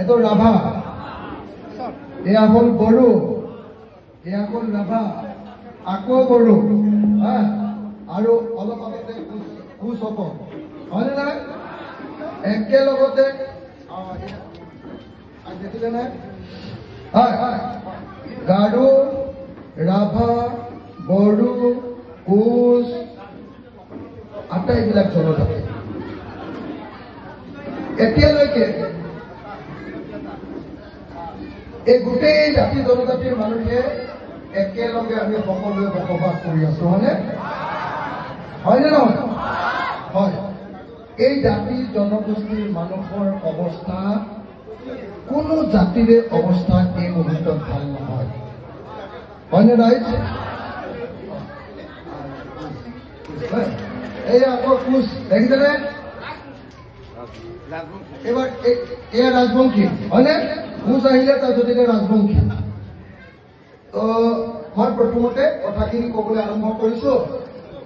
এইটো ৰাভা, এয়া হ'ল বড়ো, এয়া হ'ল ৰাভা, আকৌ বড়ো, আৰু অলপ আগতে কোচ হ'ব, হয়নে নাই? একেলগতে দেখিলে নাই? হয় হয়, গাৰো, ৰাভা, বড়ো, কোচ, আটাইবিলাক জনজাতি। এতিয়ালৈকে এই গোটেই জাতি জনজাতিৰ মানুহে একেলগে আমি সকলোৱে বসবাস কৰি আছো, হয়নে? হয়নে নহয়? হয়। এই জাতি জনগোষ্ঠীৰ মানুহৰ অৱস্থা, কোনো জাতিৰে অৱস্থা এই মুহূৰ্তত ভাল নহয়, হয়নে ৰাইজ? এই আকৌ কোচ দেখিছেনে? এবার এয়া রাজবংশী, হয়নে? কোচ আহিলে তার যদি রাজবংশী। তো মই প্রথমতে কথাখিনি কবলৈ আরম্ভ কৰিছো।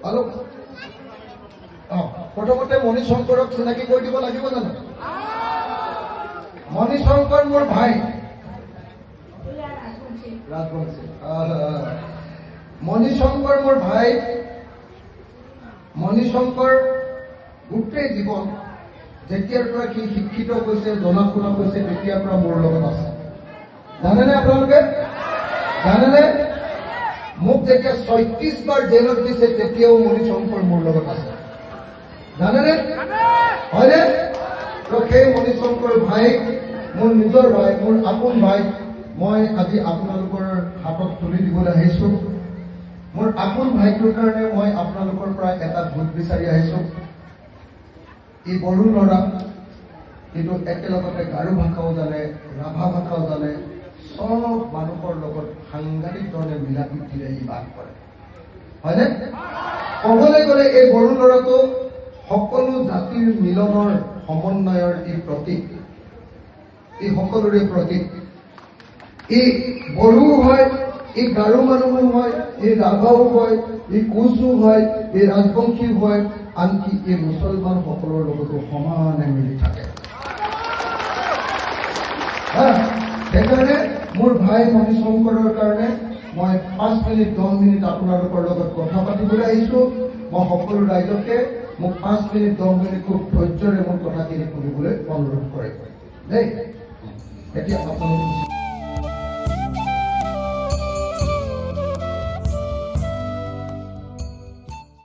অলপ প্ৰথমতে মণিশঙ্কৰক চিনাকি কৰি দিব লাগিব জানো? মণিশঙ্কৰ মোৰ ভাই, ৰাজবংশী। মণিশঙ্কৰ মোৰ ভাই। মণিশঙ্কৰ গোটেই জীবন যেতিয়াৰ পৰা কি শিক্ষিত হৈছে, জনা শুনা হৈছে, তেতিয়াৰ পৰা মোৰ লগত আছে। জানেনে আপোনালোকে? জানেনে? মোক যেতিয়া ৩৬ বাৰ জেলত দিছে, তেতিয়াও মণিশঙ্কৰ মোৰ লগত আছে। জানেনে? হয়নে? তো সেই মণিশঙ্কৰ ভাই, মোৰ নিজৰ ভাই, মোৰ আপোন ভাই, মই আজি আপোনালোকৰ হাতত তুলি দিবলৈ আহিছো। মোৰ আপোন ভাইটোৰ কাৰণে মই আপোনালোকৰ পৰা এটা ভোট বিচাৰি আহিছো। এই বড়ো ল'ৰা, কিন্তু একেলগতে গাৰো ভাষাও জানে, ৰাভা ভাষাও জানে, সব মানুহৰ লগত সাংঘাতিক ধৰণে মিলা প্ৰীতিৰে ই বাস কৰে, হয়নে? ক'বলৈ গ'লে এই বড়ো ল'ৰাটো সকলো জাতিৰ মিলনৰ সমন্বয়ৰ ই প্ৰতীক, ই সকলোৰে প্ৰতীক। ই বড়োও হয়, ই গাৰো মানুহো হয়, ই ৰাভাও হয়, ই কোচো হয়, ই ৰাজবংশী হয়, আনকি এই মুছলমান সকলৰ লগতো সমানে মিলি থাকে। সেইকাৰণে মোৰ ভাই মণিশঙ্কৰৰ কাৰণে মই 5 মিনিট 10 মিনিট আপোনালোকৰ লগত কথা পাতিবলৈ আহিছো। মই সকলো ৰাইজকে মোক 5 মিনিট 10 মিনিট খুব ধৈৰ্যৰে মোৰ কথাখিনি শুনিবলৈ অনুৰোধ কৰিম দেই। এতিয়া আপোনালোক